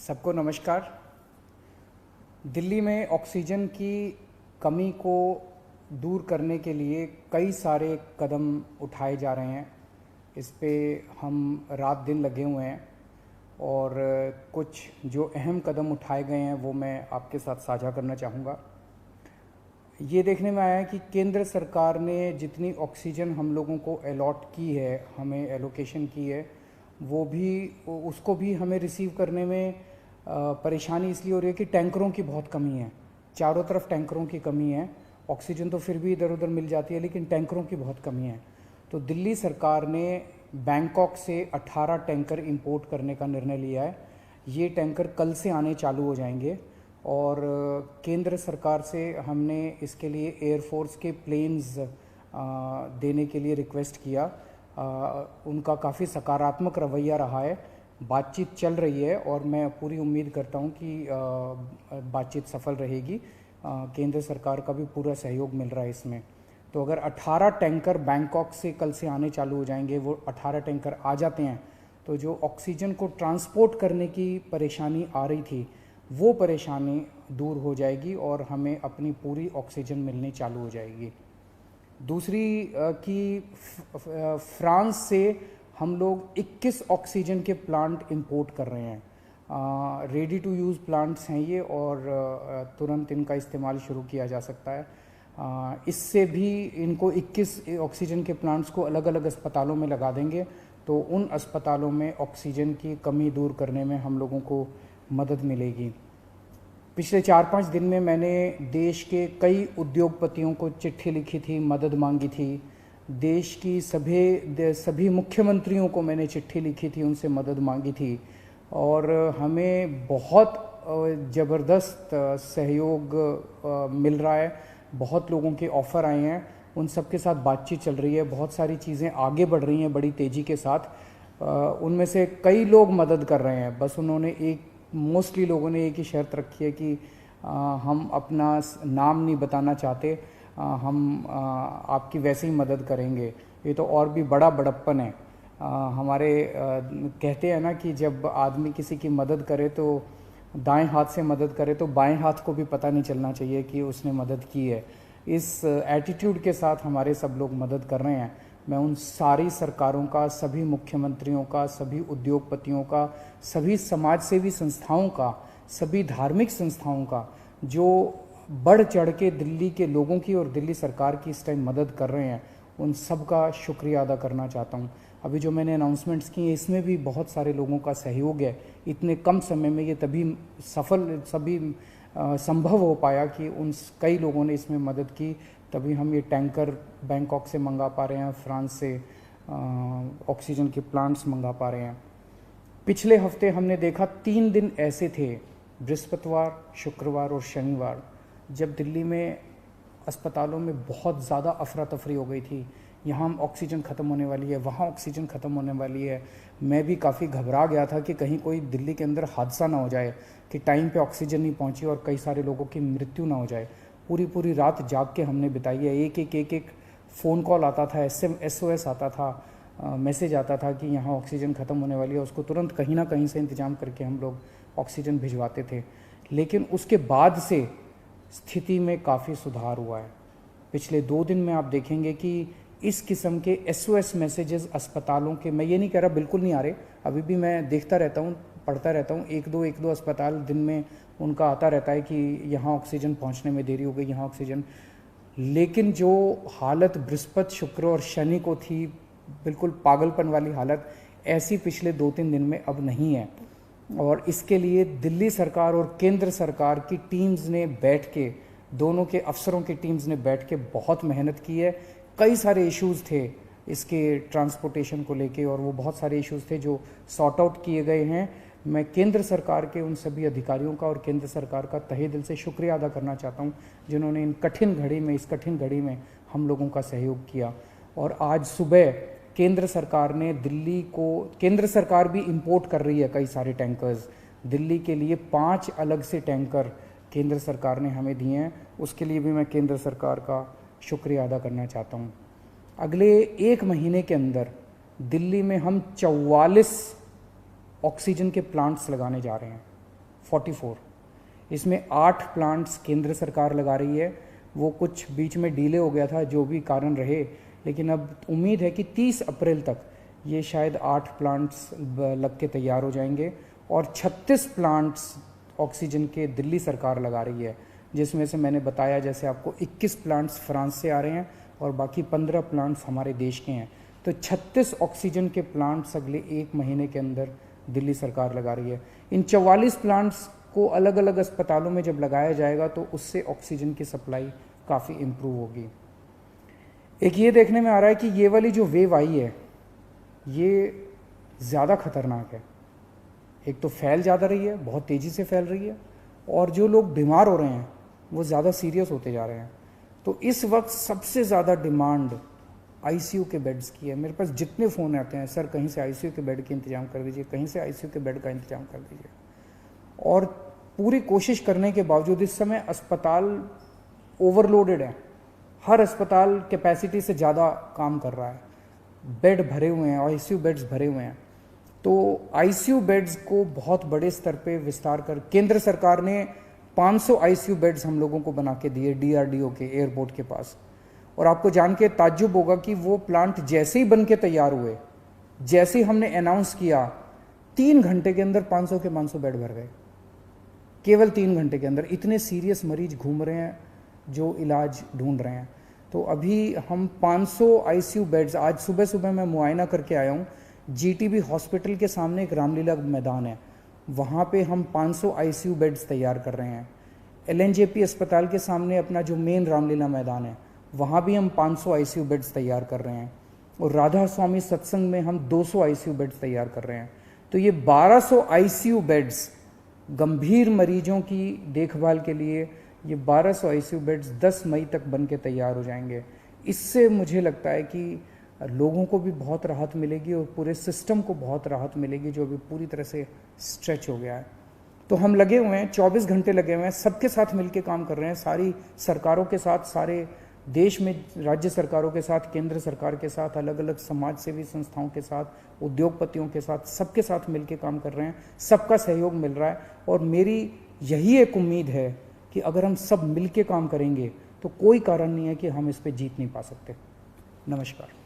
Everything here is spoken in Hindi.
सबको नमस्कार। दिल्ली में ऑक्सीजन की कमी को दूर करने के लिए कई सारे कदम उठाए जा रहे हैं। इस पे हम रात दिन लगे हुए हैं और कुछ जो अहम कदम उठाए गए हैं वो मैं आपके साथ साझा करना चाहूँगा। ये देखने में आया है कि केंद्र सरकार ने जितनी ऑक्सीजन हम लोगों को अलॉट की है, हमें एलोकेशन की है, वो भी उसको भी हमें रिसीव करने में परेशानी इसलिए हो रही है कि टैंकरों की बहुत कमी है। चारों तरफ टैंकरों की कमी है। ऑक्सीजन तो फिर भी इधर उधर मिल जाती है, लेकिन टैंकरों की बहुत कमी है। तो दिल्ली सरकार ने बैंकॉक से 18 टैंकर इंपोर्ट करने का निर्णय लिया है। ये टैंकर कल से आने चालू हो जाएंगे और केंद्र सरकार से हमने इसके लिए एयरफोर्स के प्लेन्स देने के लिए रिक्वेस्ट किया। उनका काफ़ी सकारात्मक रवैया रहा है। बातचीत चल रही है और मैं पूरी उम्मीद करता हूं कि बातचीत सफल रहेगी। केंद्र सरकार का भी पूरा सहयोग मिल रहा है इसमें। तो अगर 18 टैंकर बैंकॉक से कल से आने चालू हो जाएंगे, वो 18 टैंकर आ जाते हैं तो जो ऑक्सीजन को ट्रांसपोर्ट करने की परेशानी आ रही थी वो परेशानी दूर हो जाएगी और हमें अपनी पूरी ऑक्सीजन मिलनी चालू हो जाएगी। दूसरी कि फ्रांस से हम लोग 21 ऑक्सीजन के प्लांट इंपोर्ट कर रहे हैं। रेडी टू यूज़ प्लांट्स हैं ये और तुरंत इनका इस्तेमाल शुरू किया जा सकता है। इससे भी इनको 21 ऑक्सीजन के प्लांट्स को अलग अलग अस्पतालों में लगा देंगे तो उन अस्पतालों में ऑक्सीजन की कमी दूर करने में हम लोगों को मदद मिलेगी। पिछले 4-5 दिन में मैंने देश के कई उद्योगपतियों को चिट्ठी लिखी थी, मदद मांगी थी। देश की सभी मुख्यमंत्रियों को मैंने चिट्ठी लिखी थी, उनसे मदद मांगी थी और हमें बहुत ज़बरदस्त सहयोग मिल रहा है। बहुत लोगों के ऑफ़र आए हैं, उन सब के साथ बातचीत चल रही है। बहुत सारी चीज़ें आगे बढ़ रही हैं बड़ी तेज़ी के साथ। उनमें से कई लोग मदद कर रहे हैं। बस उन्होंने मोस्टली लोगों ने एक ही शर्त रखी है कि हम अपना नाम नहीं बताना चाहते, हम आपकी वैसे ही मदद करेंगे। ये तो और भी बड़ा बड़प्पन है। हमारे कहते हैं ना कि जब आदमी किसी की मदद करे तो दाएं हाथ से मदद करे तो बाएं हाथ को भी पता नहीं चलना चाहिए कि उसने मदद की है। इस एटीट्यूड के साथ हमारे सब लोग मदद कर रहे हैं। मैं उन सारी सरकारों का, सभी मुख्यमंत्रियों का, सभी उद्योगपतियों का, सभी समाजसेवी संस्थाओं का, सभी धार्मिक संस्थाओं का जो बढ़ चढ़ के दिल्ली के लोगों की और दिल्ली सरकार की इस टाइम मदद कर रहे हैं, उन सब का शुक्रिया अदा करना चाहता हूँ। अभी जो मैंने अनाउंसमेंट्स की हैं इसमें भी बहुत सारे लोगों का सहयोग है। इतने कम समय में ये तभी संभव हो पाया कि उन कई लोगों ने इसमें मदद की, तभी हम ये टैंकर बैंकॉक से मंगा पा रहे हैं, फ्रांस से ऑक्सीजन के प्लांट्स मंगा पा रहे हैं। पिछले हफ्ते हमने देखा 3 दिन ऐसे थे, बृहस्पतिवार, शुक्रवार और शनिवार, जब दिल्ली में अस्पतालों में बहुत ज़्यादा अफरा तफरी हो गई थी। यहाँ ऑक्सीजन ख़त्म होने वाली है, वहाँ ऑक्सीजन ख़त्म होने वाली है। मैं भी काफ़ी घबरा गया था कि कहीं कोई दिल्ली के अंदर हादसा ना हो जाए कि टाइम पे ऑक्सीजन नहीं पहुँची और कई सारे लोगों की मृत्यु ना हो जाए। पूरी रात जाग के हमने बिताई है। एक फ़ोन कॉल आता था, SOS आता था, मैसेज आता था कि यहाँ ऑक्सीजन ख़त्म होने वाली है। उसको तुरंत कहीं ना कहीं से इंतज़ाम करके हम लोग ऑक्सीजन भिजवाते थे। लेकिन उसके बाद से स्थिति में काफ़ी सुधार हुआ है। पिछले 2 दिन में आप देखेंगे कि इस किस्म के SOS मैसेजेस अस्पतालों के, मैं ये नहीं कह रहा बिल्कुल नहीं आ रहे, अभी भी मैं देखता रहता हूँ, पढ़ता रहता हूँ। एक दो अस्पताल दिन में उनका आता रहता है कि यहाँ ऑक्सीजन पहुँचने में देरी हो गई, यहाँ ऑक्सीजन। लेकिन जो हालत बृहस्पति, शुक्र और शनि को थी, बिल्कुल पागलपन वाली हालत, ऐसी पिछले 2-3 दिन में अब नहीं है। और इसके लिए दिल्ली सरकार और केंद्र सरकार की टीम्स ने बैठ के, दोनों के अफसरों की टीम्स ने बैठ के बहुत मेहनत की है। कई सारे इश्यूज़ थे इसके ट्रांसपोर्टेशन को लेके और वो बहुत सारे इश्यूज़ थे जो सॉर्ट आउट किए गए हैं। मैं केंद्र सरकार के उन सभी अधिकारियों का और केंद्र सरकार का तहे दिल से शुक्रिया अदा करना चाहता हूं जिन्होंने इस कठिन घड़ी में हम लोगों का सहयोग किया। और आज सुबह केंद्र सरकार भी इंपोर्ट कर रही है कई सारे टैंकर्स। दिल्ली के लिए 5 अलग से टैंकर केंद्र सरकार ने हमें दिए हैं, उसके लिए भी मैं केंद्र सरकार का शुक्रिया अदा करना चाहता हूँ। अगले 1 महीने के अंदर दिल्ली में हम 44 ऑक्सीजन के प्लांट्स लगाने जा रहे हैं। 44। इसमें 8 प्लांट्स केंद्र सरकार लगा रही है, वो कुछ बीच में डिले हो गया था, जो भी कारण रहे, लेकिन अब उम्मीद है कि 30 अप्रैल तक ये शायद 8 प्लांट्स लग के तैयार हो जाएंगे। और 36 प्लांट्स ऑक्सीजन के दिल्ली सरकार लगा रही है, जिसमें से मैंने बताया जैसे आपको 21 प्लांट्स फ्रांस से आ रहे हैं और बाकी 15 प्लांट्स हमारे देश के हैं। तो 36 ऑक्सीजन के प्लांट्स अगले 1 महीने के अंदर दिल्ली सरकार लगा रही है। इन 44 प्लांट्स को अलग अलग अस्पतालों में जब लगाया जाएगा तो उससे ऑक्सीजन की सप्लाई काफ़ी इम्प्रूव होगी। एक ये देखने में आ रहा है कि ये वाली जो वेव आई है ये ज़्यादा खतरनाक है। एक तो फैल ज़्यादा रही है, बहुत तेज़ी से फैल रही है, और जो लोग बीमार हो रहे हैं वो ज़्यादा सीरियस होते जा रहे हैं। तो इस वक्त सबसे ज़्यादा डिमांड आईसीयू के बेड्स की है। मेरे पास जितने फ़ोन आते हैं, सर कहीं से आईसीयू के बेड के इंतजाम कर दीजिए, कहीं से आईसीयू के बेड का इंतजाम कर दीजिए। और पूरी कोशिश करने के बावजूद इस समय अस्पताल ओवरलोडेड है, हर अस्पताल कैपेसिटी से ज़्यादा काम कर रहा है, बेड भरे हुए हैं, आईसीयू बेड्स भरे हुए हैं। तो आईसीयू बेड्स को बहुत बड़े स्तर पे विस्तार कर केंद्र सरकार ने 500 आईसीयू बेड्स हम लोगों को बना के दिए डीआरडीओ के एयरपोर्ट के पास। और आपको जान के ताज्जुब होगा कि वो प्लांट जैसे ही बन के तैयार हुए, जैसे ही हमने अनाउंस किया, 3 घंटे के अंदर 500 के 500 बेड भर गए, केवल 3 घंटे के अंदर। इतने सीरियस मरीज घूम रहे हैं जो इलाज ढूंढ रहे हैं। तो अभी हम 500 आईसीयू बेड्स, आज सुबह सुबह मैं मुआयना करके आया हूँ, जीटीबी हॉस्पिटल के सामने एक रामलीला मैदान है, वहाँ पे हम 500 आईसीयू बेड्स तैयार कर रहे हैं। एलएनजेपी अस्पताल के सामने अपना जो मेन रामलीला मैदान है, वहाँ भी हम 500 आईसीयू बेड्स तैयार कर रहे हैं। और राधा स्वामी सत्संग में हम 200 आईसीयू बेड्स तैयार कर रहे हैं। तो ये 1200 आईसीयू बेड्स गंभीर मरीजों की देखभाल के लिए, ये 1200 आईसीयू बेड्स 10 मई तक बन के तैयार हो जाएंगे। इससे मुझे लगता है कि लोगों को भी बहुत राहत मिलेगी और पूरे सिस्टम को बहुत राहत मिलेगी, जो अभी पूरी तरह से स्ट्रेच हो गया है। तो हम लगे हुए हैं, 24 घंटे लगे हुए हैं, सबके साथ मिलके काम कर रहे हैं, सारी सरकारों के साथ, सारे देश में राज्य सरकारों के साथ, केंद्र सरकार के साथ, अलग अलग समाज सेवी संस्थाओं के साथ, उद्योगपतियों के साथ, सबके साथ मिलके काम कर रहे हैं। सबका सहयोग मिल रहा है और मेरी यही एक उम्मीद है कि अगर हम सब मिलके काम करेंगे तो कोई कारण नहीं है कि हम इस पे जीत नहीं पा सकते। नमस्कार।